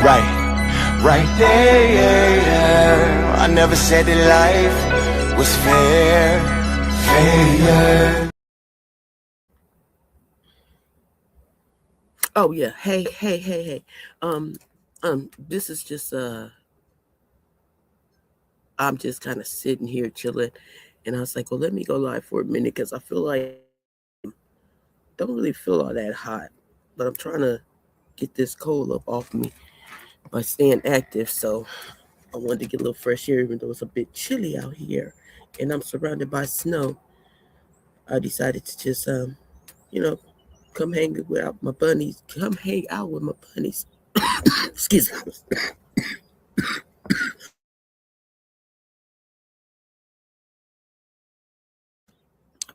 right there. I never said that life was fair. Oh yeah. Hey. This is just I'm just kind of sitting here chilling, and I was like, well, let me go live for a minute because I feel like don't really feel all that hot, but I'm trying to get this cold up off me by staying active. So I wanted to get a little fresh air, even though it's a bit chilly out here, and I'm surrounded by snow. I decided to just you know, come hang with my bunnies. Come hang out with my bunnies. Excuse me.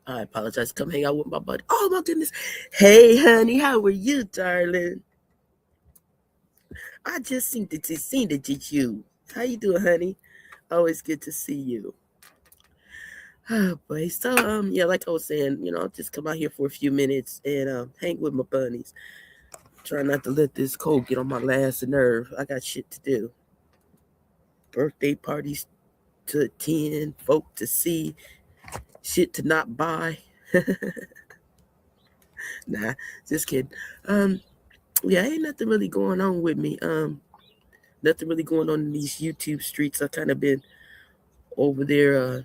I apologize. Come hang out with my buddy. Oh my goodness. Hey, honey, how are you, darling? I just seen that you. How you doing, honey? Always good to see you. Oh boy. So yeah, like I was saying, I'll just come out here for a few minutes and hang with my bunnies. Try not to let this cold get on my last nerve. I got shit to do. Birthday parties to attend, folk to see, shit to not buy. Nah, just kidding. Um, yeah, ain't nothing really going on with me. Nothing really going on in these YouTube streets. I kind of been over there,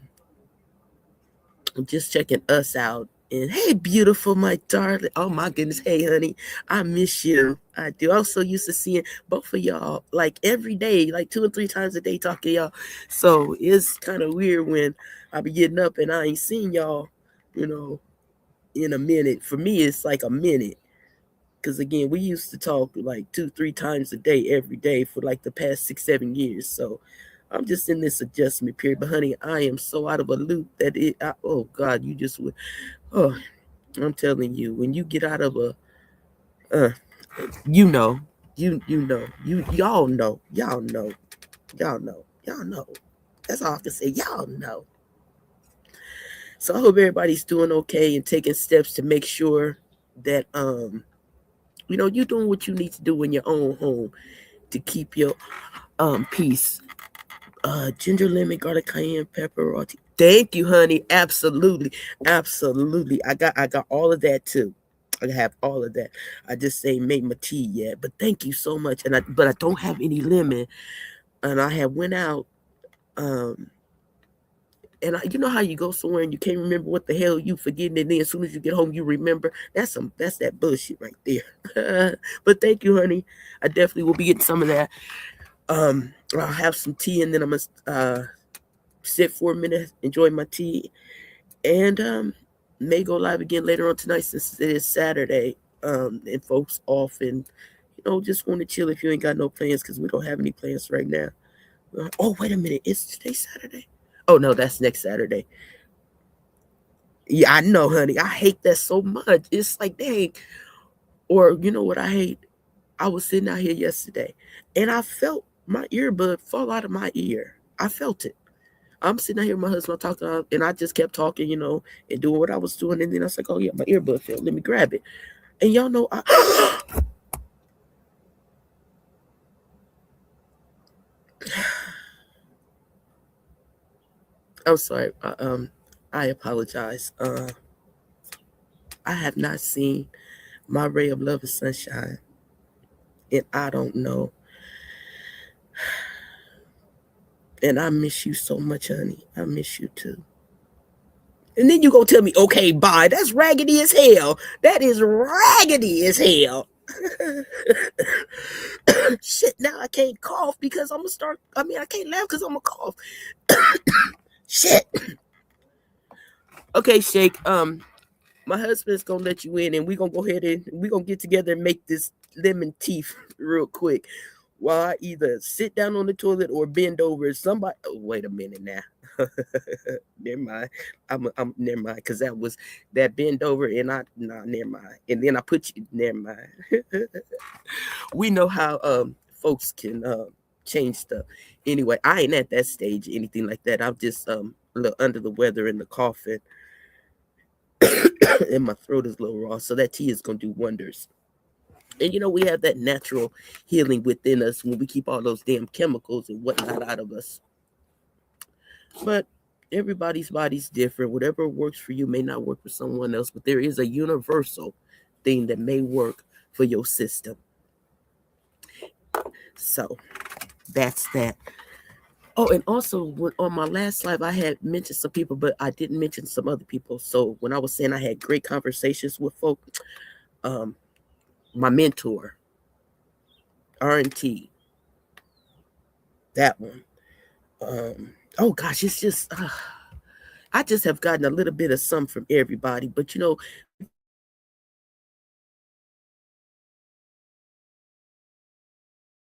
just checking us out. And hey, beautiful, my darling. Oh my goodness. Hey, honey, I miss you. I do. I'm so used to seeing both of y'all like every day, like 2 or 3 times a day, talking to y'all. So it's kind of weird when I be getting up and I ain't seen y'all, you know, in a minute. For me, it's like a minute. Because again, we used to talk like 2, 3 times a day, every day for like the past 6, 7 years. So I'm just in this adjustment period. But honey, I am so out of a loop that oh God, you just would. Oh, I'm telling you, when you get out of uh, you know, y'all know. That's all I can say. Y'all know. So I hope everybody's doing okay and taking steps to make sure that you're doing what you need to do in your own home to keep your peace. Ginger, lemon, garlic, cayenne pepper. Thank you, honey. Absolutely, absolutely. I got all of that too. I have all of that. I just ain't made my tea yet, but thank you so much. But I don't have any lemon, and I have went out. Um, and you know how you go somewhere and you can't remember what the hell you forgetting, and then as soon as you get home you remember. That's that bullshit right there. But thank you, honey. I definitely will be getting some of that. I'll have some tea and then I'm gonna sit for a minute, enjoy my tea, and may go live again later on tonight since it is Saturday. And folks off and just want to chill if you ain't got no plans because we don't have any plans right now. Oh wait a minute, is today Saturday? Oh no, that's next Saturday. Yeah, I know, honey. I hate that so much. It's like dang. Or you know what I hate? I was sitting out here yesterday and I felt my earbud fall out of my ear. I felt it. I'm sitting out here with my husband talking, and I just kept talking, and doing what I was doing. And then I was like, oh, yeah, my earbud fell. Let me grab it. And y'all know, I'm sorry. I apologize. I have not seen my ray of love and sunshine, and I don't know. And I miss you so much, honey. I miss you too. And then you go tell me, okay, bye. That's raggedy as hell. That is raggedy as hell. Shit, now I can't cough because I'm gonna start. I mean, I can't laugh because I'm gonna cough. Shit. Okay, Shake. My husband's gonna let you in, and we're gonna go ahead and we're gonna get together and make this lemon tea real quick. While I either sit down on the toilet or bend over. Somebody. Oh, wait a minute now. Never mind. I'm never mind because that was that bend over and I nah never mind. And then I put you never mind. We know how folks can change stuff. Anyway, I ain't at that stage or anything like that. I'm just a little under the weather and the coughing and my throat is a little raw. So that tea is gonna do wonders. And we have that natural healing within us when we keep all those damn chemicals and whatnot out of us. But everybody's body's different. Whatever works for you may not work for someone else, but there is a universal thing that may work for your system. So that's that. Oh, and also on my last slide, I had mentioned some people, but I didn't mention some other people. So when I was saying I had great conversations with folk, um, my mentor, R&T, that one. Oh gosh, it's just I just have gotten a little bit of some from everybody, but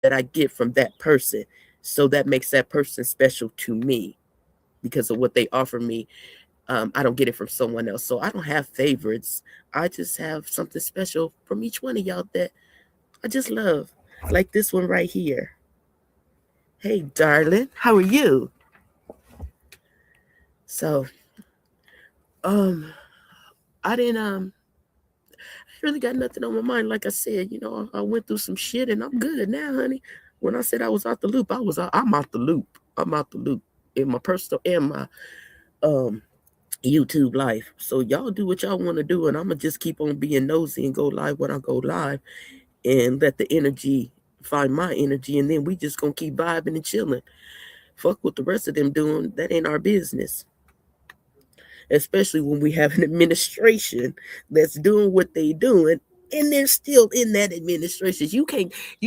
that I get from that person, so that makes that person special to me because of what they offer me. I don't get it from someone else, so I don't have favorites. I just have something special from each one of y'all that I just love, like this one right here. Hey, darling, how are you? So, um, I didn't really got nothing on my mind. Like I said, I went through some shit and I'm good now, honey. When I said I was out the loop, I'm out the loop. I'm out the loop in my personal and my um YouTube life. So y'all do what y'all want to do, and I'm gonna just keep on being nosy and go live when I go live, and let the energy find my energy, and then we just gonna keep vibing and chilling. Fuck what the rest of them doing. That ain't our business. Especially when we have an administration that's doing what they doing, and they're still in that administration. You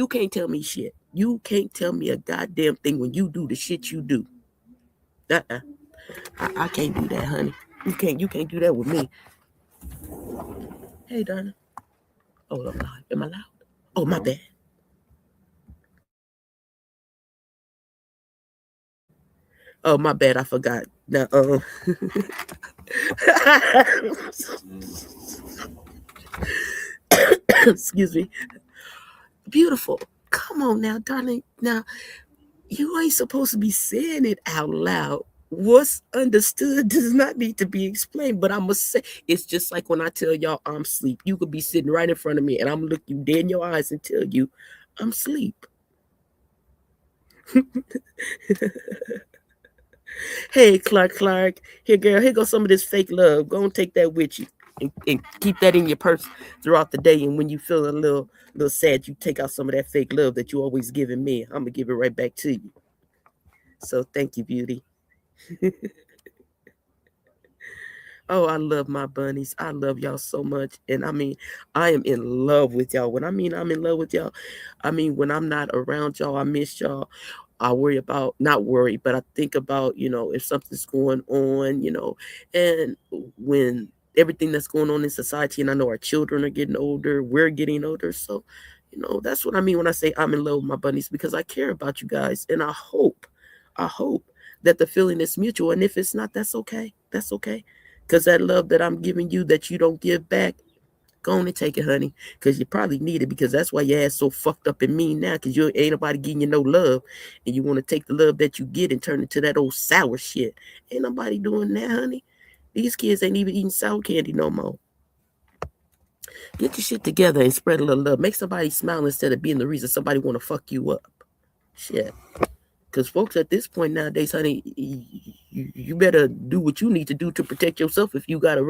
can't tell me shit. You can't tell me a goddamn thing when you do the shit you do. Uh-uh. I can't do that, honey. You can't do that with me. Hey, darling. Oh, I'm loud. Am I loud? Oh, my bad. Oh, my bad. I forgot. Now, excuse me. Beautiful. Come on now, darling. Now, you ain't supposed to be saying it out loud. What's understood does not need to be explained. But I must say, it's just like when I tell y'all I'm asleep. You could be sitting right in front of me, and I'm looking you dead in your eyes and tell you I'm asleep. Hey, Clark. Here, girl. Here goes some of this fake love. Go and take that with you, and keep that in your purse throughout the day. And when you feel a little sad, you take out some of that fake love that you always giving me. I'm gonna give it right back to you. So thank you, beauty. Oh, I love my bunnies. I love y'all so much. And I mean, I am in love with y'all. When I mean I'm in love with y'all, I mean when I'm not around y'all, I miss y'all. I worry about, not worry, but I think about, if something's going on, and when everything that's going on in society, and I know our children are getting older, we're getting older. So, that's what I mean when I say I'm in love with my bunnies, because I care about you guys. And I hope that the feeling is mutual. And if it's not, that's okay. That's okay. Because that love that I'm giving you that you don't give back, go on and take it, honey. Because you probably need it, because that's why your ass so fucked up and mean now. Because you ain't nobody giving you no love. And you want to take the love that you get and turn it to that old sour shit. Ain't nobody doing that, honey. These kids ain't even eating sour candy no more. Get your shit together and spread a little love. Make somebody smile instead of being the reason somebody want to fuck you up. Shit. Because folks at this point nowadays, honey, you better do what you need to do to protect yourself if you got a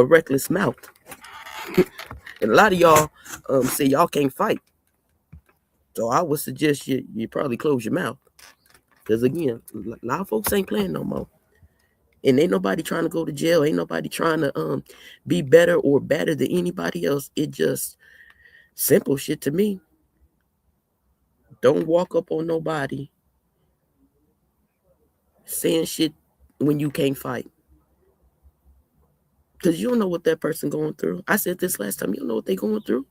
reckless mouth. And a lot of y'all say y'all can't fight. So I would suggest you probably close your mouth. Because again, a lot of folks ain't playing no more. And ain't nobody trying to go to jail. Ain't nobody trying to be better or better than anybody else. It just simple shit to me. Don't walk up on nobody saying shit when you can't fight. Because you don't know what that person going through. I said this last time. You don't know what they going through.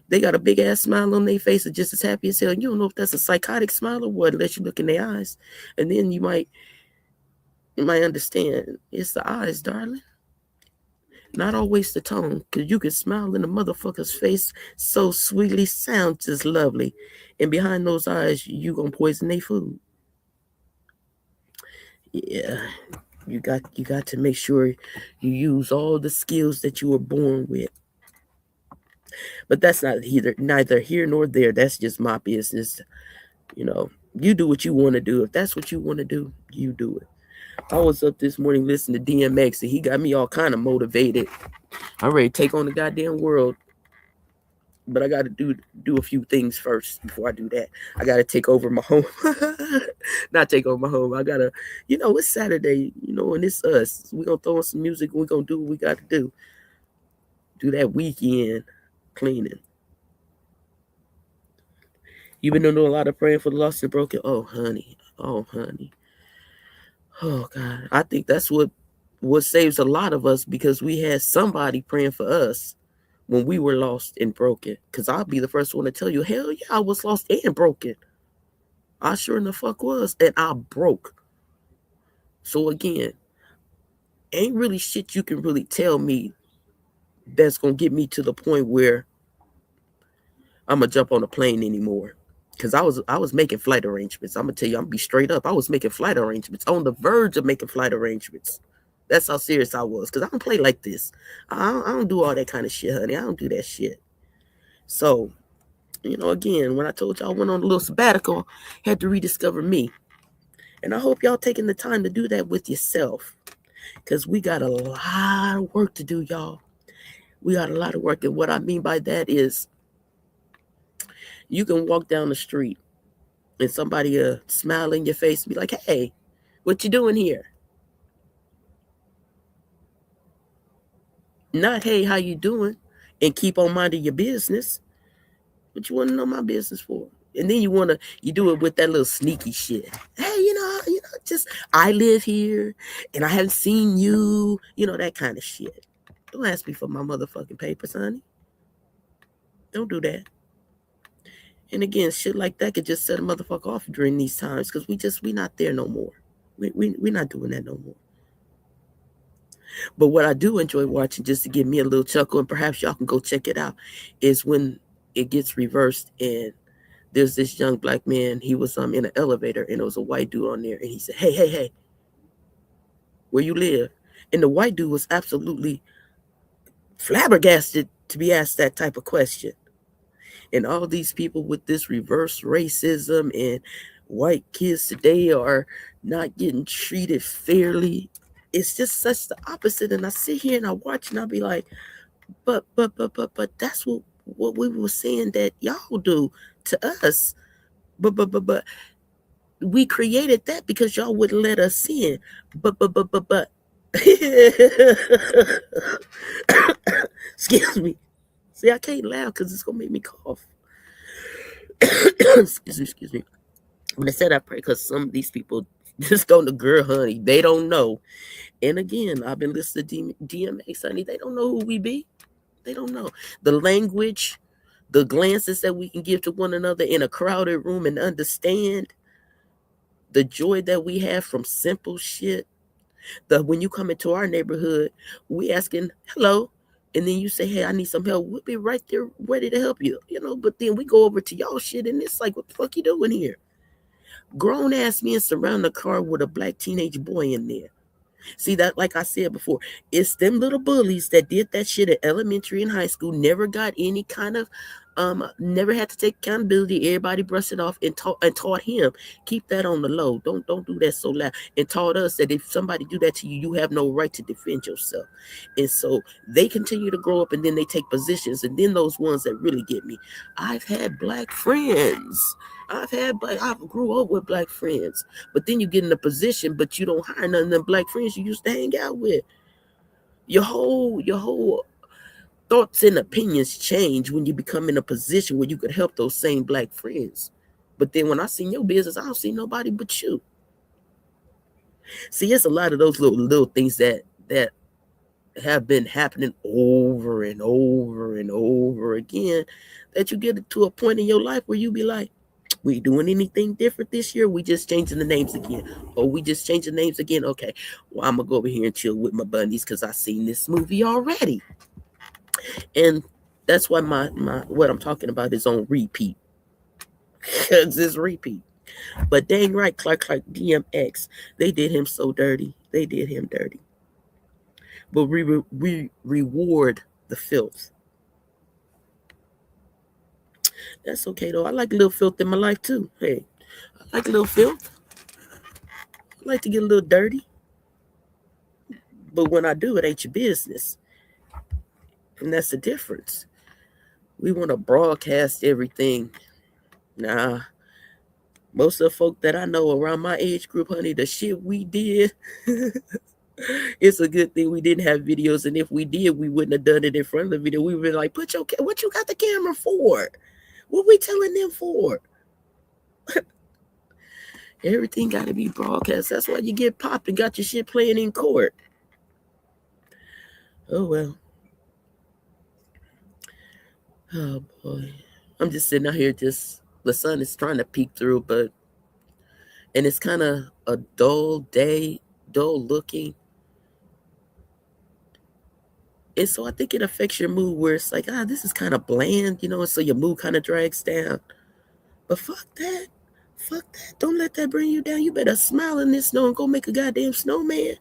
They got a big ass smile on their face and just as happy as hell. You don't know if that's a psychotic smile or what, unless you look in their eyes. And then you might understand. It's the eyes, darling. Not always the tone. Because you can smile in a motherfucker's face so sweetly, sounds just lovely. And behind those eyes, you gonna poison their food. Yeah. You got to make sure you use all the skills that you were born with. But that's neither here nor there. That's just my business. You know, you do what you want to do. If that's what you want to do, you do it. I was up this morning listening to DMX, and he got me all kind of motivated. I'm ready to take on the goddamn world, but I got to do a few things first before I do that. I got to take over my home. Not take over my home. I got to, it's Saturday, and it's us. We're going to throw on some music. We're going to do what we got to do. Do that weekend cleaning. You been doing a lot of praying for the lost and broken? Oh, honey. Oh, honey. Oh, God. I think that's what saves a lot of us, because we had somebody praying for us when we were lost and broken. Because I'll be the first one to tell you, hell yeah, I was lost and broken. I sure in the fuck was. And I broke. So again, ain't really shit you can really tell me that's going to get me to the point where I'm going to jump on a plane anymore. Because I was making flight arrangements. I'm going to tell you, I'm going to be straight up. I was making flight arrangements, on the verge of making flight arrangements. That's how serious I was. Because I don't play like this. I don't do all that kind of shit, honey. I don't do that shit. So, again, when I told y'all I went on a little sabbatical, had to rediscover me. And I hope y'all taking the time to do that with yourself. Because we got a lot of work to do, y'all. We got a lot of work. And what I mean by that is, you can walk down the street and somebody smile in your face and be like, hey, what you doing here? Not, hey, how you doing? And keep on minding your business. What you want to know my business for? And then you do it with that little sneaky shit. Hey, just, I live here and I haven't seen you, that kind of shit. Don't ask me for my motherfucking papers, honey. Don't do that. And again, shit like that could just set a motherfucker off during these times, because we not there no more. We not doing that no more. But what I do enjoy watching, just to give me a little chuckle, and perhaps y'all can go check it out, is when it gets reversed and there's this young black man. He was in an elevator, and there was a white dude on there, and he said, hey, where you live? And the white dude was absolutely flabbergasted to be asked that type of question. And all these people with this reverse racism, and white kids today are not getting treated fairly. It's just such the opposite. And I sit here and I watch and I'll be like, but that's what we were saying that y'all do to us. But we created that because y'all wouldn't let us in. But excuse me. See, I can't laugh because it's gonna make me cough. excuse me. When I said I pray, because some of these people just don't know, girl, honey, they don't know. And again, I've been listening to DMX, honey. They don't know who we be. They don't know the language, the glances that we can give to one another in a crowded room, and understand the joy that we have from simple shit. When you come into our neighborhood, we asking hello, and then you say, hey, I need some help. We'll be right there ready to help you, But then we go over to y'all shit, and it's like, what the fuck you doing here? Grown ass men surround the car with a black teenage boy in there. See, that, like I said before, it's them little bullies that did that shit at elementary and high school, never got any kind of never had to take accountability. Everybody brushed it off and taught him, keep that on the low. Don't do that so loud. And taught us that if somebody do that to you, you have no right to defend yourself. And so they continue to grow up, and then they take positions. And then those ones that really get me, I've had black friends. I grew up with black friends. But then you get in a position, but you don't hire none of them black friends you used to hang out with. Your whole thoughts and opinions change when you become in a position where you could help those same black friends. But then when I see your business, I don't see nobody but you. See, it's a lot of those little things that have been happening over and over and over again, that you get to a point in your life where you be like, we doing anything different this year? We just changing the names again. Oh, we just changed the names again? Okay, well, I'm going to go over here and chill with my bunnies because I seen this movie already. And that's why my what I'm talking about is on repeat. Because it's repeat. But dang right, Clark DMX, they did him so dirty. They did him dirty. But we reward the filth. That's okay though. I like a little filth in my life too. Hey, I like a little filth. I like to get a little dirty. But when I do, it ain't your business. And that's the difference. We want to broadcast everything. Nah, most of the folk that I know around my age group, honey, the shit we did, it's a good thing we didn't have videos. And if we did, we wouldn't have done it in front of the video. We would be like, what you got the camera for? What we telling them for? Everything got to be broadcast. That's why you get popped and got your shit playing in court. Oh, well. Oh, boy. I'm just sitting out here the sun is trying to peek through, and it's kind of a dull day, dull looking. And so I think it affects your mood where it's like, this is kind of bland, and so your mood kind of drags down. But fuck that. Fuck that. Don't let that bring you down. You better smile in this snow and go make a goddamn snowman.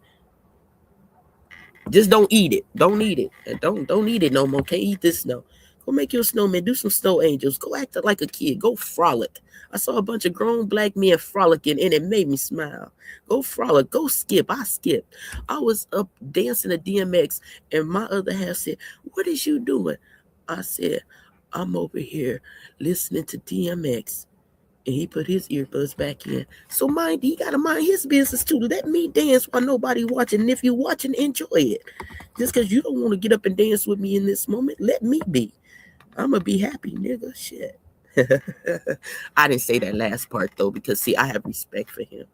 Just don't eat it. Don't eat it. And don't eat it no more. Can't eat this snow. Go make your snowman. Do some snow angels. Go act like a kid. Go frolic. I saw a bunch of grown black men frolicking and it made me smile. Go frolic. Go skip. I skipped. I was up dancing to DMX and my other half said, "What is you doing?" I said, "I'm over here listening to DMX." And he put his earbuds back in. So he gotta mind his business too. Let me dance while nobody watching. And if you're watching, enjoy it. Just because you don't want to get up and dance with me in this moment, let me be. I'm gonna be happy, nigga. Shit. I didn't say that last part though, because see, I have respect for him,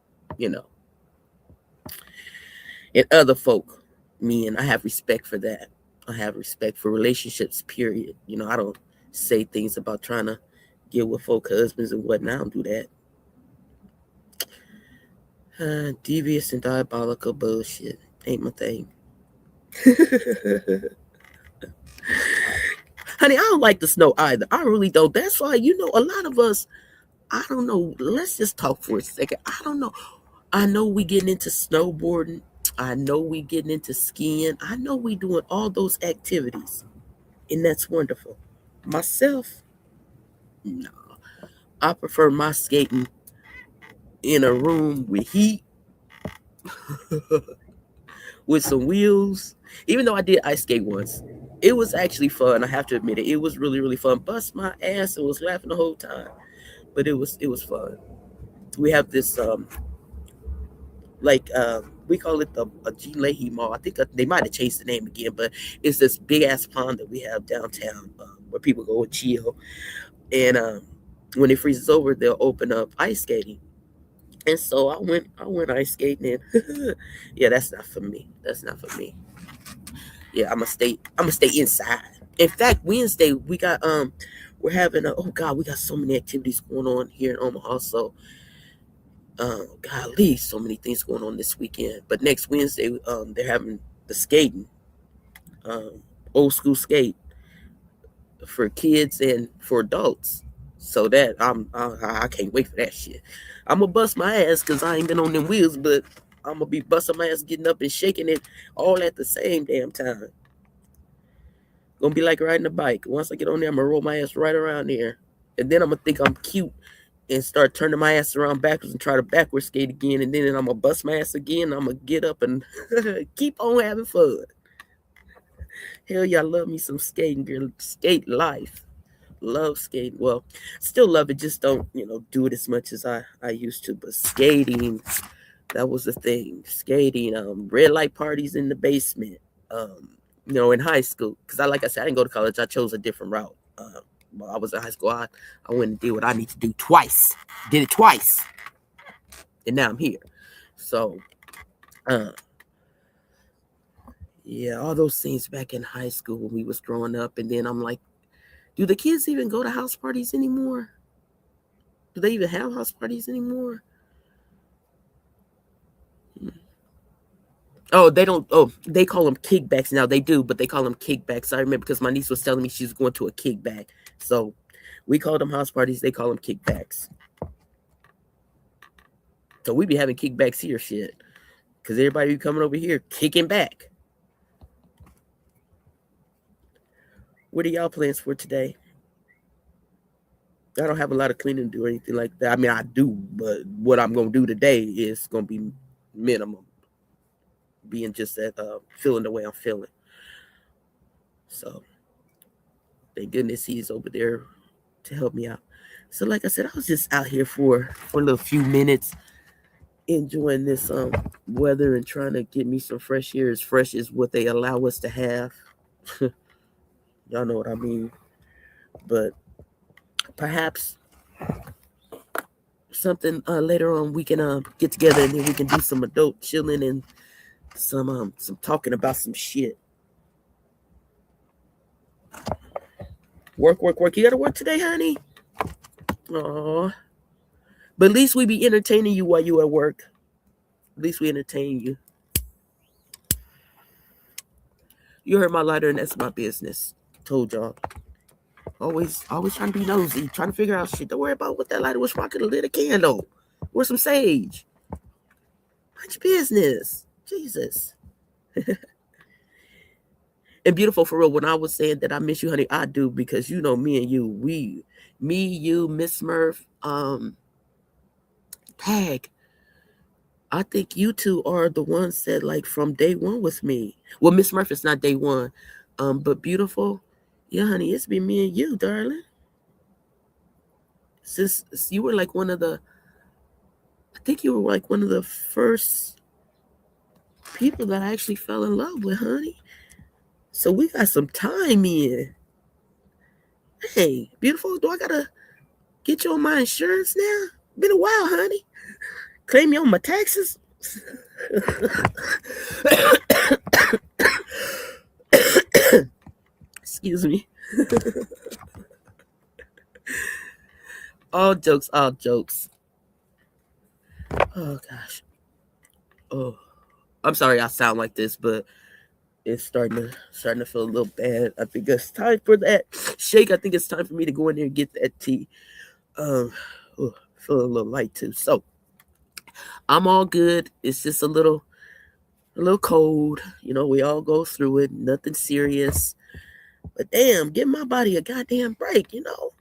And other folk, I have respect for that. I have respect for relationships, period. I don't say things about trying to get with folk husbands and whatnot. I don't do that. Devious and diabolical bullshit. Ain't my thing. Honey, I don't like the snow either. I really don't. That's why, a lot of us, I don't know. Let's just talk for a second. I don't know. I know we getting into snowboarding. I know we getting into skiing. I know we doing all those activities. And that's wonderful. Myself, no. I prefer my skating in a room with heat, with some wheels. Even though I did ice skate once, it was actually fun. I have to admit it. It was really, really fun. Bust my ass and was laughing the whole time, but it was fun. We have this we call it a G. Leahy Mall. I think they might have changed the name again, but it's this big ass pond that we have downtown where people go and chill. And when it freezes over, they'll open up ice skating. And so I went ice skating, and yeah, that's not for me. That's not for me. Yeah, I'm gonna stay inside. In fact, Wednesday we got we're having we got so many activities going on here in Omaha. So golly, so many things going on this weekend. But next Wednesday, they're having the skating, old school skate for kids and for adults. So that I can't wait for that shit. I'm gonna bust my ass because I ain't been on them wheels, but I'm gonna be busting my ass, getting up and shaking it all at the same damn time. Gonna be like riding a bike. Once I get on there, I'm gonna roll my ass right around there, and then I'm gonna think I'm cute and start turning my ass around backwards and try to backward skate again, and then I'm gonna bust my ass again. I'm gonna get up and keep on having fun. Hell yeah, I love me some skating, girl. Skate life. Love skating. Well, still love it. Just don't, do it as much as I used to. But skating, that was the thing. Skating, red light parties in the basement. In high school. Because like I said, I didn't go to college. I chose a different route. While I was in high school, I went and did what I need to do twice. Did it twice. And now I'm here. So, yeah, all those things back in high school when we was growing up. And then I'm like, do the kids even go to house parties anymore? Do they even have house parties anymore? Oh, they don't. Oh, they call them kickbacks now. They do, but they call them kickbacks. I remember because my niece was telling me she was going to a kickback. So we call them house parties. They call them kickbacks. So we be having kickbacks here, shit. Because everybody be coming over here kicking back. What are y'all plans for today? I don't have a lot of cleaning to do or anything like that. I mean, I do, but what I'm gonna do today is gonna be minimum, being just that feeling the way I'm feeling. So thank goodness he's over there to help me out. So like I said, I was just out here for a little few minutes, enjoying this weather and trying to get me some fresh air, as fresh as what they allow us to have. Y'all know what I mean. But perhaps something later on we can get together and then we can do some adult chilling and some talking about some shit. Work, work, work. You gotta work today, honey? Aw. But at least we be entertaining you while you at work. At least we entertain you. You heard my lighter, and that's my business. Told y'all. Always trying to be nosy, trying to figure out shit. Don't worry about what that lighter was for. I could have lit a candle or some sage. Mind your business. Jesus. And beautiful, for real, when I was saying that I miss you, honey, I do, because you know me and you, me, you, Miss Murph, Tag. I think you two are the ones that like from day one with me. Well, Miss Murph is not day one. But beautiful, yeah, honey, it's been me and you, darling. Since you were like I think you were like one of the first people that I actually fell in love with, honey. So we got some time in. Hey, beautiful, do I gotta get you on my insurance now? Been a while, honey. Claim you on my taxes. Excuse me. All jokes, all jokes. Oh gosh. Oh, I'm sorry I sound like this, but it's starting to feel a little bad. I think it's time for that shake. I think it's time for me to go in there and get that tea. Oh, feeling a little light too. So I'm all good. It's just a little cold. You know, we all go through it. Nothing serious. But damn, give my body a goddamn break, you know.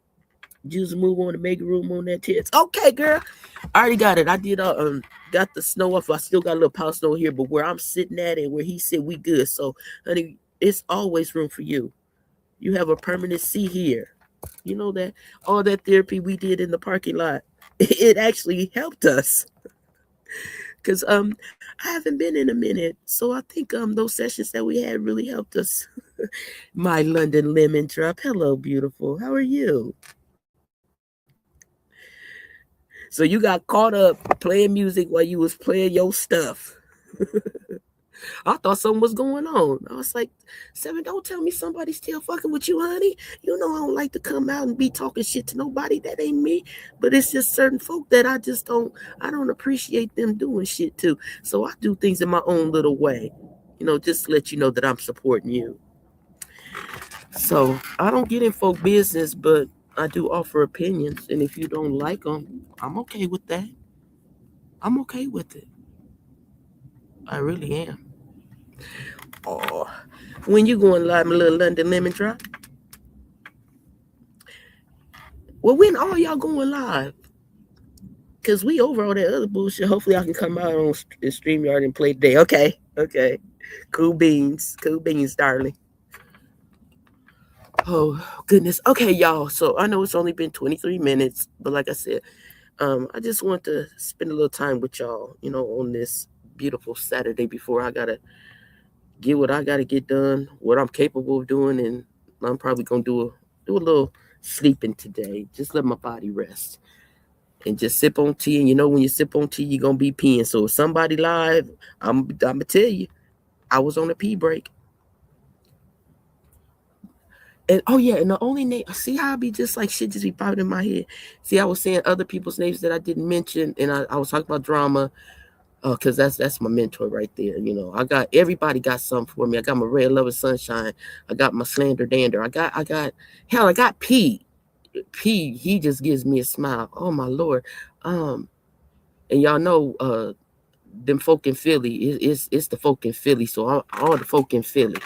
Just move on to make room on that tits. Okay, girl. I already got it. I did got the snow off. I still got a little power snow here, but where I'm sitting at and where he said we good. So, honey, it's always room for you. You have a permanent seat here. You know that all that therapy we did in the parking lot, it actually helped us. Cause I haven't been in a minute. So I think those sessions that we had really helped us. My London lemon drop. Hello, beautiful. How are you? So you got caught up playing music while you was playing your stuff. I thought something was going on. I was like, Seven, don't tell me somebody's still fucking with you, honey. You know I don't like to come out and be talking shit to nobody. That ain't me. But it's just certain folk that I don't appreciate them doing shit to. So I do things in my own little way. You know, just to let you know that I'm supporting you. So I don't get in folk business, but I do offer opinions. And if you don't like them, I'm okay with that. I'm okay with it. I really am. Oh, when you going live, my little London lemon drop? Well, when all y'all going live? Because we over all that other bullshit. Hopefully I can come out on the StreamYard and play today. Okay. Cool beans, darling. Oh, goodness. Okay, y'all. So I know it's only been 23 minutes, but like I said, I just want to spend a little time with y'all, you know, on this beautiful Saturday before I got to get what I got to get done, what I'm capable of doing, and I'm probably going to do a little sleeping today. Just let my body rest and just sip on tea. And you know, when you sip on tea, you're going to be peeing. So if somebody live, I'm going to tell you, I was on a pee break. And oh yeah, and the only name, see how I be just like shit just be popping in my head. See, I was saying other people's names that I didn't mention, and I was talking about drama, because that's my mentor right there. You know, everybody got something for me. I got my Red Lover Sunshine. I got my Slander Dander. I got P. P. He just gives me a smile. Oh my Lord. And y'all know them folk in Philly. It's the folk in Philly. So all the folk in Philly.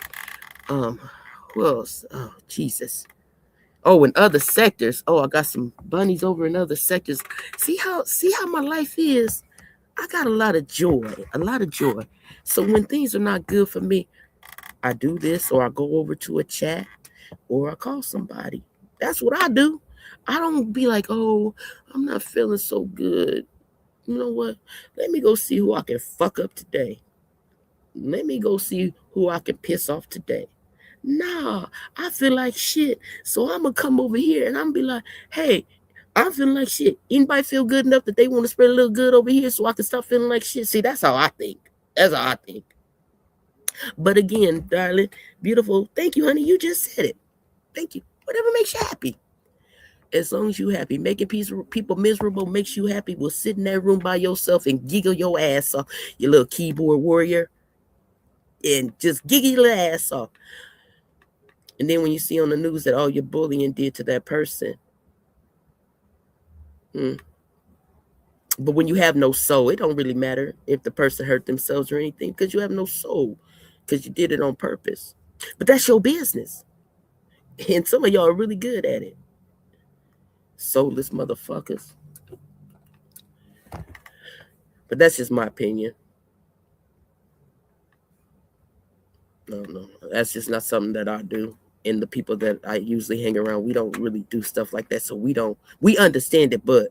Who else? Oh Jesus. Oh, in other sectors. Oh, I got some bunnies over in other sectors. See how my life is. I got a lot of joy, a lot of joy. So when things are not good for me, I do this, or I go over to a chat, or I call somebody. That's what I do. I don't be like, oh, I'm not feeling so good. You know what? Let me go see who I can fuck up today. Let me go see who I can piss off today. Nah, I feel like shit. So I'm gonna come over here and I'm gonna be like, hey, I'm feeling like shit. Anybody feel good enough that they want to spread a little good over here so I can stop feeling like shit? See, that's how I think. That's how I think. But again, darling, beautiful, thank you, honey. You just said it. Thank you. Whatever makes you happy. As long as you happy, making people miserable makes you happy. We'll sit in that room by yourself and giggle your ass off, your little keyboard warrior, and just giggle your ass off. And then when you see on the news that all your bullying did to that person, but when you have no soul, it don't really matter if the person hurt themselves or anything because you have no soul because you did it on purpose. But that's your business. And some of y'all are really good at it. Soulless motherfuckers. But that's just my opinion. No. That's just not something that I do. And the people that I usually hang around, we don't really do stuff like that. So we understand it, but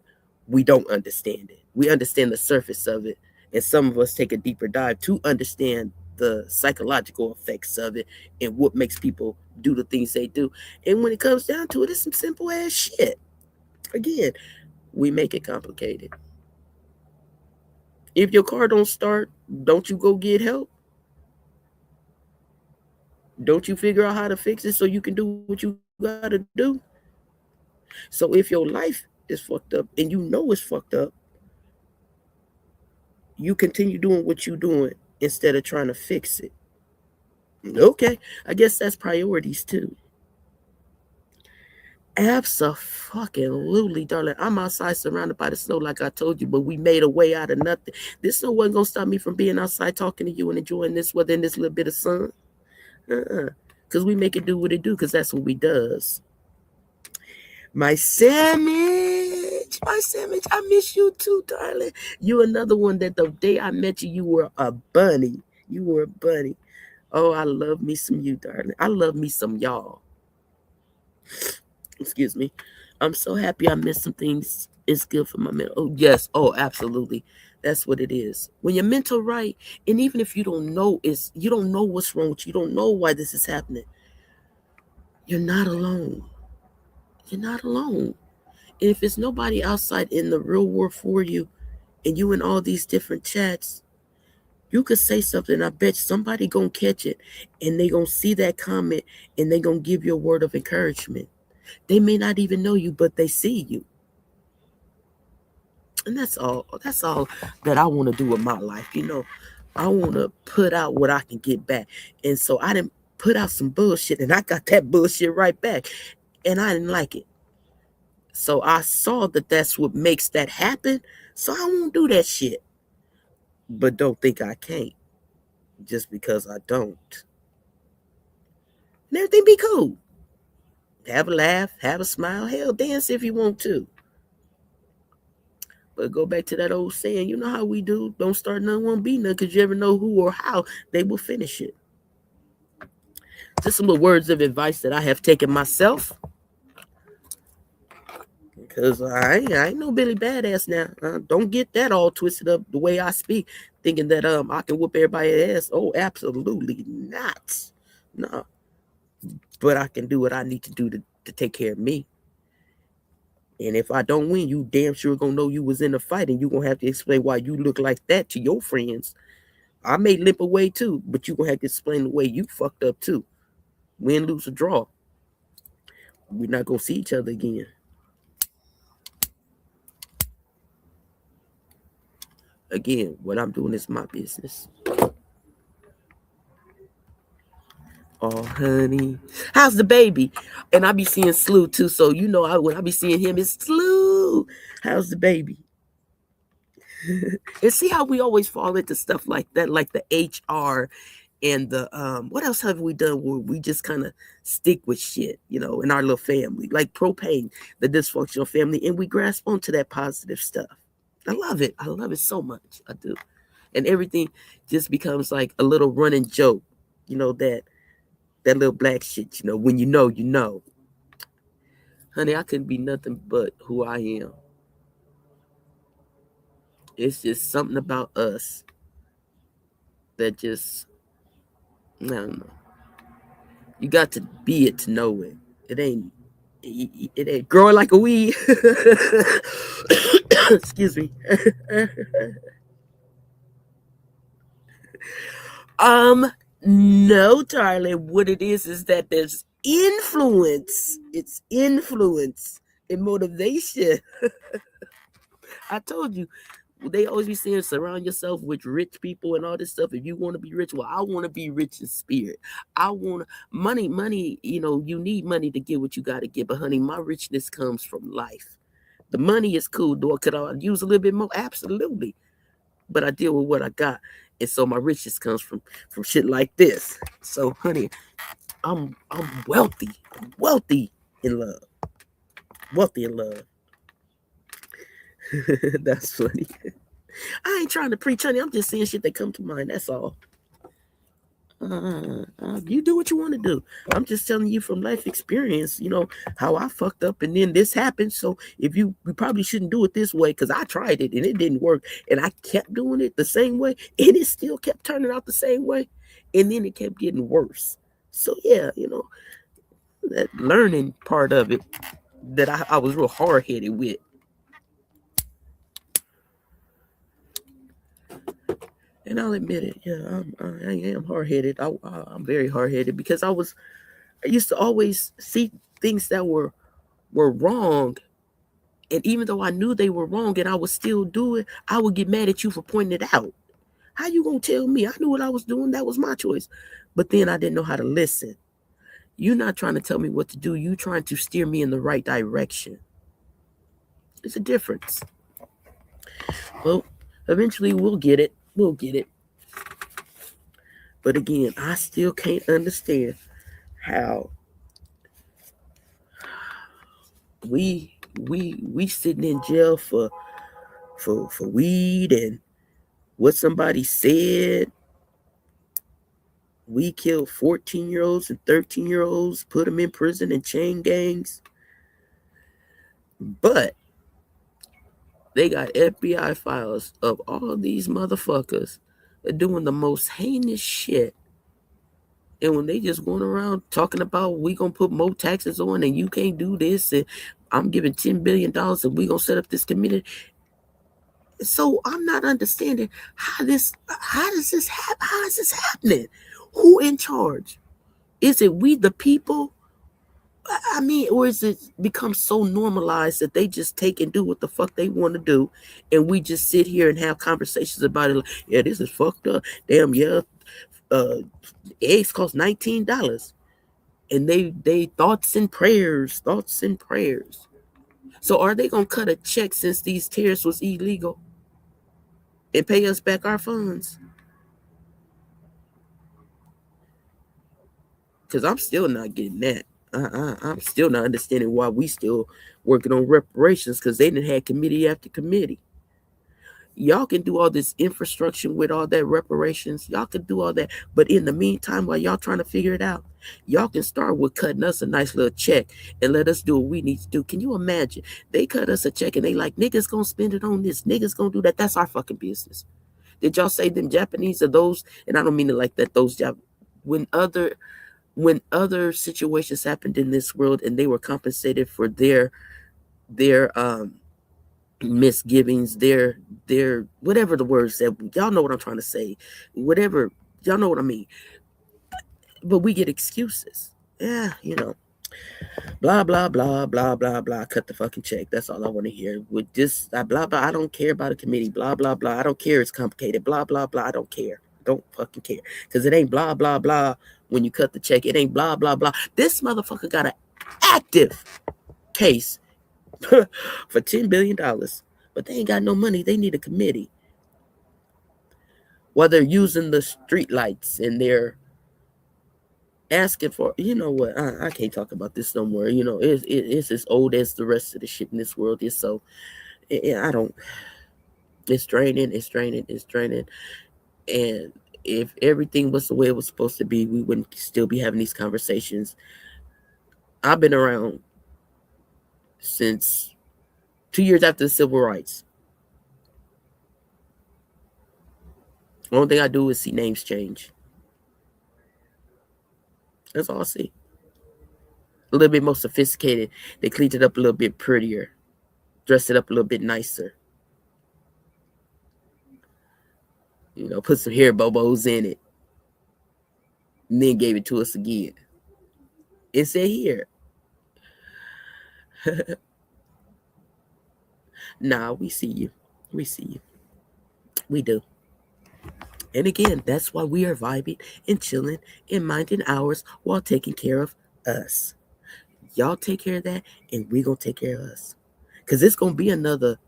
we don't understand it. We understand the surface of it. And some of us take a deeper dive to understand the psychological effects of it and what makes people do the things they do. And when it comes down to it, it's some simple ass shit. Again, we make it complicated. If your car don't start, don't you go get help? Don't you figure out how to fix it so you can do what you got to do? So if your life is fucked up and you know it's fucked up, you continue doing what you're doing instead of trying to fix it. Okay, I guess that's priorities too. Absolutely, darling. I'm outside surrounded by the snow, like I told you, but we made a way out of nothing. This snow wasn't gonna stop me from being outside talking to you and enjoying this weather and this little bit of sun. Because we make it do what it do, because that's what we does. My sandwich, I miss you too, darling. You another one that the day I met you, you were a bunny. You were a bunny. Oh, I love me some you, darling. I love me some y'all. Excuse me. I'm so happy I missed some things. It's good for my mental. Oh, yes. Oh, absolutely. That's what it is. When your mental right, and even if you don't know, you don't know what's wrong with you, you don't know why this is happening. You're not alone. You're not alone. And if it's nobody outside in the real world for you, and you in all these different chats, you could say something. I bet somebody gonna catch it, and they gonna see that comment, and they gonna give you a word of encouragement. They may not even know you, but they see you. And that's all. That's all that I want to do with my life. I want to put out what I can get back. And so I didn't put out some bullshit, and I got that bullshit right back, and I didn't like it. So I saw that that's what makes that happen. So I won't do that shit. But don't think I can't just because I don't. And everything be cool. Have a laugh, have a smile, hell, dance if you want to. But go back to that old saying, you know how we do. Don't start none, won't be none, because you never know who or how they will finish it. Just some little words of advice that I have taken myself. Because I ain't no Billy Badass now. Don't get that all twisted up the way I speak, thinking that I can whoop everybody's ass. Oh, absolutely not. No. But I can do what I need to do to take care of me. And if I don't win, you damn sure gonna know you was in a fight, and you gonna have to explain why you look like that to your friends. I may limp away too, but you gonna have to explain the way you fucked up too. Win, lose, or draw. We're not gonna see each other again. Again, what I'm doing is my business. Oh, honey, how's the baby? And I be seeing Slew too, so when I be seeing him, it's Slew. How's the baby? And see how we always fall into stuff like that, like the HR And the what else have we done where we just kind of stick with shit, in our little family, like propane, the dysfunctional family, and we grasp onto that positive stuff. I love it. I love it so much. I do. And everything just becomes like a little running joke, that little black shit, when you know. Honey, I couldn't be nothing but who I am. It's just something about us that just, I don't know. You got to be it to know it. It ain't growing like a weed. Excuse me. No, darling. What it is that there's influence. It's influence and motivation. I told you, they always be saying surround yourself with rich people and all this stuff. If you want to be rich, well, I want to be rich in spirit. I want money. You need money to get what you got to get. But honey, my richness comes from life. The money is cool, though. Could I use a little bit more? Absolutely. But I deal with what I got. And so my richness comes from shit like this. So, honey, I'm wealthy. I'm wealthy in love. Wealthy in love. That's funny. I ain't trying to preach, honey. I'm just saying shit that come to mind. That's all. You do what you want to do. I'm just telling you from life experience, how I fucked up and then this happened. So if we probably shouldn't do it this way, because I tried it and it didn't work. And I kept doing it the same way and it still kept turning out the same way. And then it kept getting worse. So yeah, that learning part of it that I was real hard-headed with. And I'll admit it. Yeah, I am hard-headed. I'm very hard-headed because I used to always see things that were wrong. And even though I knew they were wrong and I would still do it, I would get mad at you for pointing it out. How you gonna tell me? I knew what I was doing. That was my choice. But then I didn't know how to listen. You're not trying to tell me what to do. You're trying to steer me in the right direction. It's a difference. Well, eventually we'll get it. We'll get it. But again, I still can't understand how we sitting in jail for weed and what somebody said. We killed 14-year-olds and 13-year-olds, put them in prison and chain gangs. But they got FBI files of all these motherfuckers doing the most heinous shit. And when they just going around talking about we gonna put more taxes on and you can't do this and I'm giving $10 billion and we gonna set up this community. So I'm not understanding how is this happening? Who in charge? Is it we the people? I mean, or is it become so normalized that they just take and do what the fuck they want to do, and we just sit here and have conversations about it? Like, yeah, this is fucked up. Damn, yeah, eggs cost $19, and they thoughts and prayers. So are they gonna cut a check since these tariffs was illegal and pay us back our funds? Because I'm still not getting that. I'm still not understanding why we still working on reparations, because they didn't have committee after committee. Y'all can do all this infrastructure with all that reparations. Y'all can do all that. But in the meantime, while y'all trying to figure it out, y'all can start with cutting us a nice little check and let us do what we need to do. Can you imagine? They cut us a check and they like, niggas gonna spend it on this. Niggas gonna do that. That's our fucking business. Did y'all say them Japanese are those? And I don't mean it like that. Those when other situations happened in this world and they were compensated for their misgivings, their whatever the words that y'all know what I'm trying to say, whatever, y'all know what I mean. But we get excuses. Yeah, blah blah blah blah blah blah. Cut the fucking check. That's all I want to hear. With this blah blah, I don't care about a committee. Blah blah blah. I don't care. It's complicated. Blah blah blah. I don't care. Don't fucking care. Because it ain't blah blah blah when you cut the check. It ain't blah blah blah. This motherfucker got an active case for $10 billion, but they ain't got no money. They need a committee. while they're using the street lights and they're asking for, you know what, I can't talk about this no more. You know, it's as old as the rest of the shit in this world is. So I don't, it's draining, it's draining, it's draining. And if everything was the way it was supposed to be, we wouldn't still be having these conversations. I've been around since 2 years after the civil rights. The only thing I do is see names change. That's all I see. A little bit more sophisticated. They cleaned it up a little bit prettier, dressed it up a little bit nicer. You know, put some hair bobos in it, and then gave it to us again. It said here. Nah, we see you. We see you. We do. And again, that's why we are vibing and chilling and minding ours while taking care of us. Y'all take care of that, and we're going to take care of us. Because it's going to be another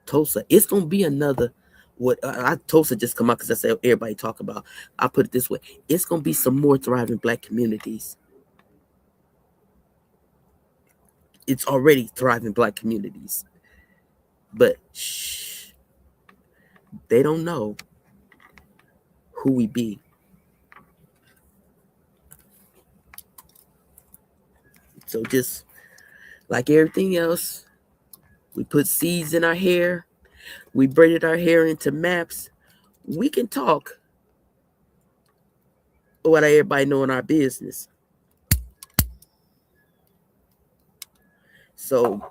Tulsa. It's going to be another, what Tulsa just come out because that's what everybody talk about. I put it this way. It's going to be some more thriving Black communities. It's already thriving Black communities. But shh, they don't know who we be. So just like everything else, we put seeds in our hair. We braided our hair into maps. We can talk what everybody know in our business. So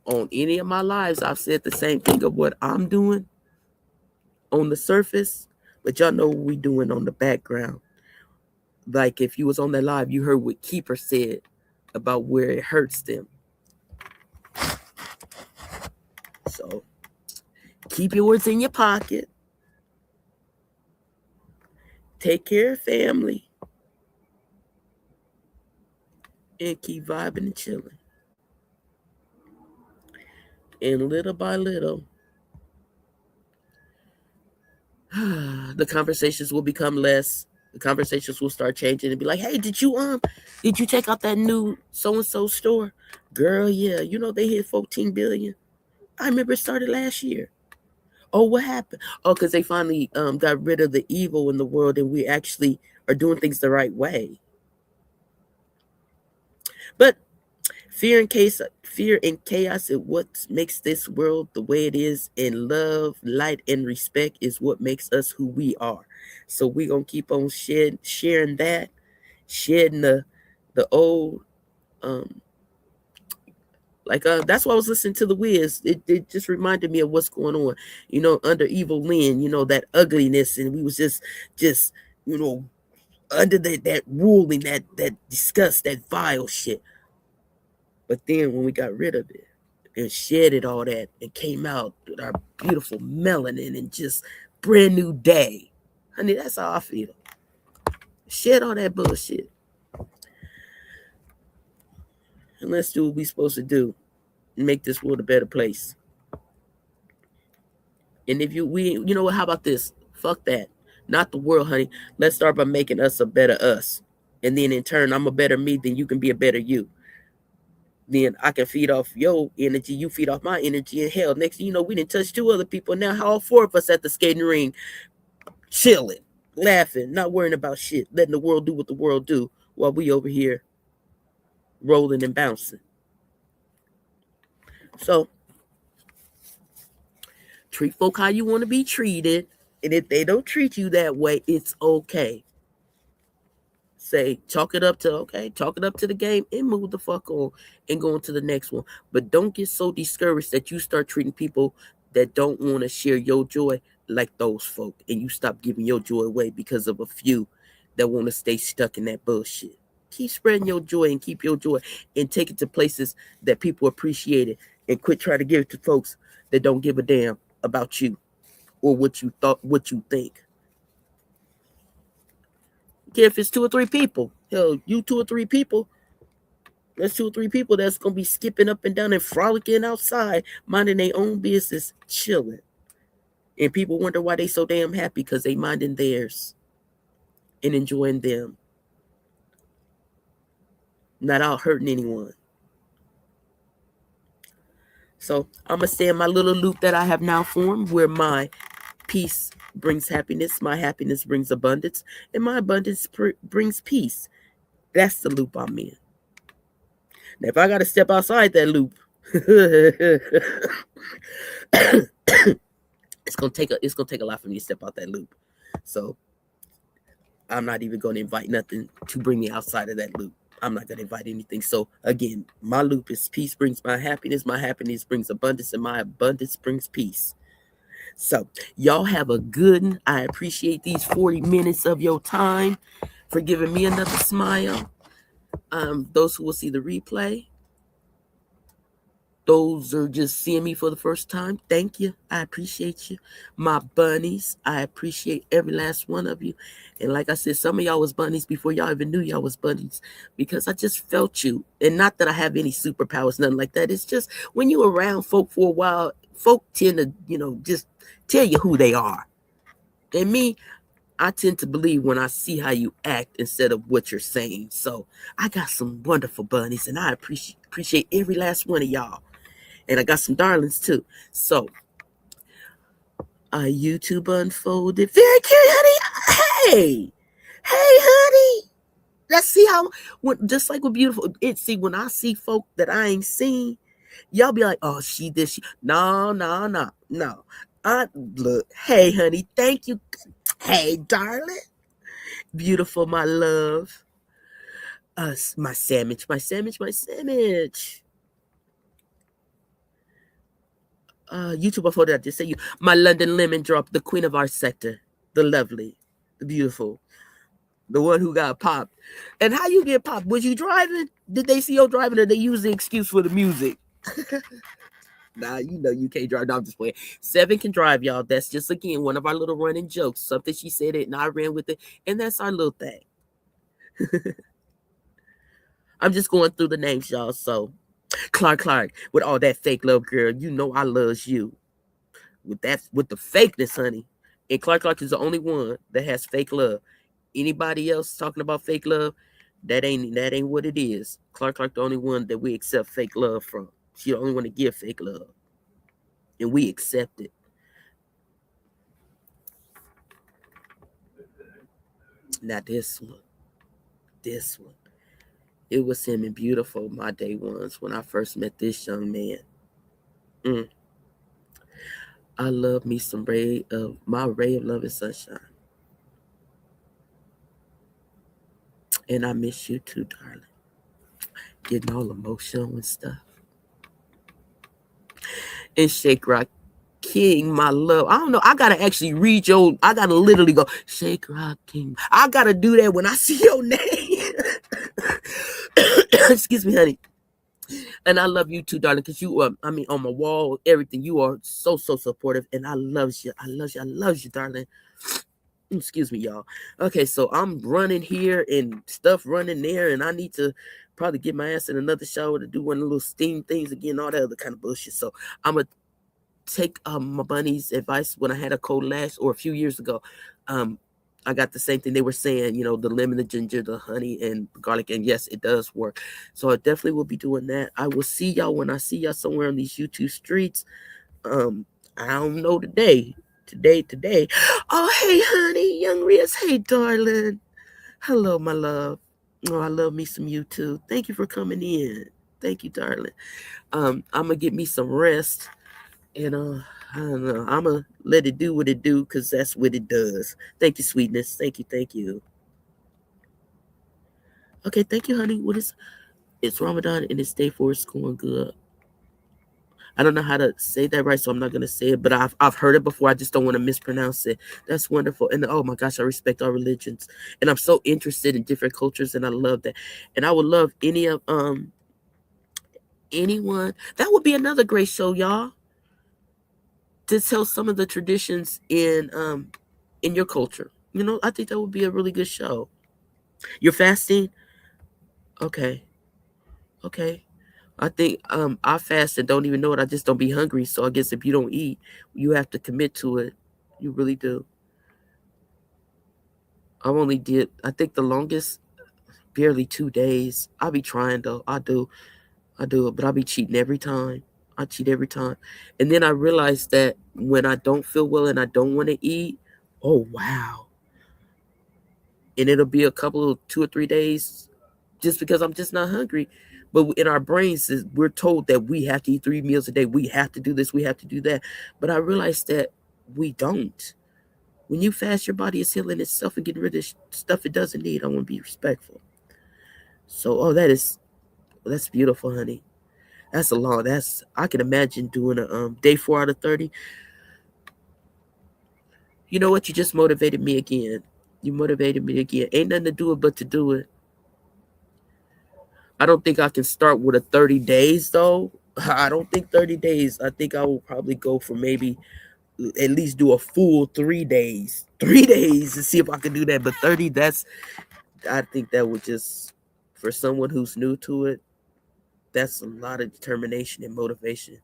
on any of my lives, I've said the same thing of what I'm doing on the surface, but y'all know what we doing on the background. Like if you was on that live, you heard what Keeper said about where it hurts them. So keep yours in your pocket. Take care of family. And keep vibing and chilling. And little by little, the conversations will become less. The conversations will start changing and be like, hey, did you check out that new so-and-so store? Girl, yeah, you know they hit 14 billion. I remember it started last year. Oh, what happened? Oh, because they finally got rid of the evil in the world and we actually are doing things the right way. But fear and chaos is what makes this world the way it is, and love, light, and respect is what makes us who we are. So we're gonna keep on sharing that, shedding the old that's why I was listening to the Wiz. It just reminded me of what's going on, you know, under Evil Lynn, you know, that ugliness, and we was just you know, under that ruling, that disgust, that vile shit. But then when we got rid of it and shedded all that and came out with our beautiful melanin and just brand new day, honey, that's how I feel. Shed all that bullshit. And let's do what we're supposed to do and make this world a better place. And if you know what, how about this? Fuck that. Not the world, honey. Let's start by making us a better us. And then in turn, I'm a better me, then you can be a better you. Then I can feed off your energy, you feed off my energy, and hell, next thing you know, we didn't touch 2 other people. Now all 4 of us at the skating ring, chilling, laughing, not worrying about shit, letting the world do what the world do while we over here rolling and bouncing. So treat folk how you want to be treated. And if they don't treat you that way, it's okay. Say, chalk it up to the game and move the fuck on and go on to the next one. But don't get so discouraged that you start treating people that don't want to share your joy like those folk, and you stop giving your joy away because of a few that want to stay stuck in that bullshit. Keep spreading your joy and keep your joy and take it to places that people appreciate it, and quit trying to give it to folks that don't give a damn about you or what you think. Care if it's 2 or 3 people. Hell, you 2 or 3 people. There's 2 or 3 people that's gonna be skipping up and down and frolicking outside, minding their own business, chilling. And people wonder why they so damn happy, because they minding theirs and enjoying them, not out hurting anyone. So I'm gonna stay in my little loop that I have now formed, where my peace brings happiness, my happiness brings abundance, and my abundance brings peace. That's the loop I'm in. Now, if I gotta step outside that loop, it's gonna take a lot for me to step out that loop. So I'm not even gonna invite nothing to bring me outside of that loop. I'm not gonna invite anything. So again, my loop is peace brings my happiness brings abundance, and my abundance brings peace. So y'all have a good one. I appreciate these 40 minutes of your time for giving me another smile. Those who will see the replay, those are just seeing me for the first time, thank you. I appreciate you. My bunnies, I appreciate every last one of you. And like I said, some of y'all was bunnies before y'all even knew y'all was bunnies, because I just felt you. And not that I have any superpowers, nothing like that. It's just when you're around folk for a while, folk tend to, just tell you who they are. And me, I tend to believe when I see how you act instead of what you're saying. So I got some wonderful bunnies, and I appreciate every last one of y'all. And I got some darlings too. So, YouTube unfolded. Very cute, honey. Hey, honey. Let's see how, just like with beautiful. See, when I see folk that I ain't seen, y'all be like, oh, she did. No. Look, hey, honey, thank you. Hey, darling. Beautiful, my love. My sandwich. YouTube unfolded. I just say you. My London lemon drop, the queen of our sector, the lovely, the beautiful, the one who got popped. And how you get popped? Was you driving? Did they see you driving, or they use the excuse for the music? Nah, you can't drive. No, I'm just playing. 7 can drive, y'all. That's just, again, one of our little running jokes. Something she said it, and I ran with it, and that's our little thing. I'm just going through the names, y'all. So, Clark, with all that fake love, girl, you know I loves you. With the fakeness, honey. And Clark is the only one that has fake love. Anybody else talking about fake love, that ain't what it is. Clark the only one that we accept fake love from. She the only one to give fake love, and we accept it. Now this one, it was him in Beautiful, my day ones, when I first met this young man. I love me some ray of love and sunshine. And I miss you too, darling. Getting all emotional and stuff. And Shake Rock King, my love. I don't know. I gotta actually read I gotta literally go, Shake Rock King. I gotta do that when I see your name. Excuse me, honey. And I love you too, darling, because you are, on my wall, everything. You are so supportive, and I love you. I love you, darling. Excuse me, y'all. Okay, so I'm running here and stuff running there, and I need to probably get my ass in another shower to do one of the little steam things again, all that other kind of bullshit. So I'm gonna take my bunny's advice. When I had a cold last, or a few years ago, I got the same thing they were saying, the lemon, the ginger, the honey, and garlic. And yes, it does work. So I definitely will be doing that. I will see y'all when I see y'all somewhere on these YouTube streets. I don't know today. Oh, hey, honey, young Riz. Hey, darling. Hello, my love. Oh, I love me some you too. Thank you for coming in. Thank you, darling. I'm gonna get me some rest, and I don't know. I'm gonna let it do what it do, because that's what it does. Thank you, sweetness. Thank you. Okay, thank you, honey. It's Ramadan and it's day 4. It's going good. I don't know how to say that right, so I'm not gonna say it, but I've heard it before. I just don't want to mispronounce it. That's wonderful. And oh my gosh, I respect all religions, and I'm so interested in different cultures, and I love that. And I would love anyone. That would be another great show, y'all, to tell some of the traditions in your culture. I think that would be a really good show. You're fasting? Okay. I think I fast and don't even know it. I just don't be hungry. So I guess if you don't eat, you have to commit to it. You really do. I think the longest, barely 2 days. I'll be trying though. I do it, but I'll be cheating every time. I cheat every time. And then I realize that when I don't feel well and I don't want to eat, oh wow. And it'll be a couple of 2 or 3 days just because I'm just not hungry. But in our brains, we're told that we have to eat 3 meals a day. We have to do this. We have to do that. But I realized that we don't. When you fast, your body is healing itself and getting rid of stuff it doesn't need. I want to be respectful. So, that's beautiful, honey. That's a long. I can imagine doing a day 4 out of 30. You know what? You just motivated me again. You motivated me again. Ain't nothing to do it but to do it. I don't think I can start with a 30 days though. I don't think 30 days. I think I will probably go for maybe at least do a full 3 days. 3 days to see if I can do that. But 30, I think that would just, for someone who's new to it, that's a lot of determination and motivation.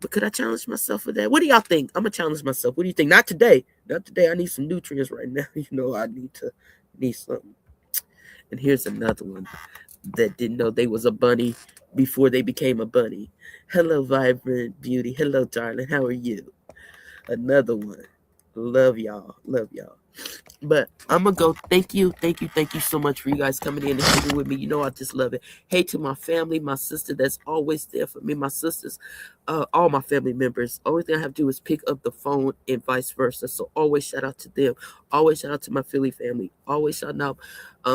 But could I challenge myself with that? What do y'all think? I'm gonna challenge myself. What do you think? Not today. Not today. I need some nutrients right now. I need something. And here's another one that didn't know they was a bunny before they became a bunny. Hello, vibrant beauty. Hello, darling. How are you? Another one. Love y'all. Love y'all. But I'm going to go. Thank you so much for you guys coming in and hanging with me. I just love it. Hey, to my family, my sister that's always there for me, my sisters, all my family members. Only thing I have to do is pick up the phone and vice versa. So always shout out to them. Always shout out to my Philly family. Always shout out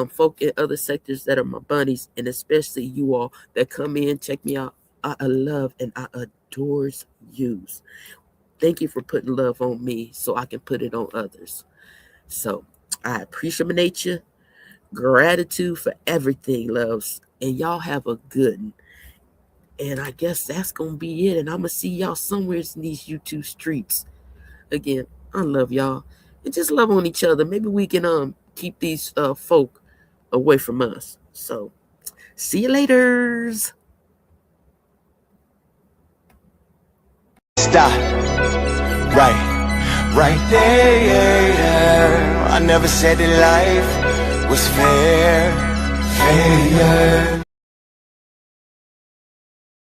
folk in other sectors that are my bunnies, and especially you all that come in, check me out. I love and I adores yous. Thank you for putting love on me so I can put it on others. So I appreciate you. Gratitude for everything, loves. And y'all have a good one. And I guess that's going to be it. And I'm going to see y'all somewhere in these YouTube streets. Again, I love y'all. And just love on each other. Maybe we can keep these folk away from us. So see you laters. Stop. Right there. I never said that life was fair.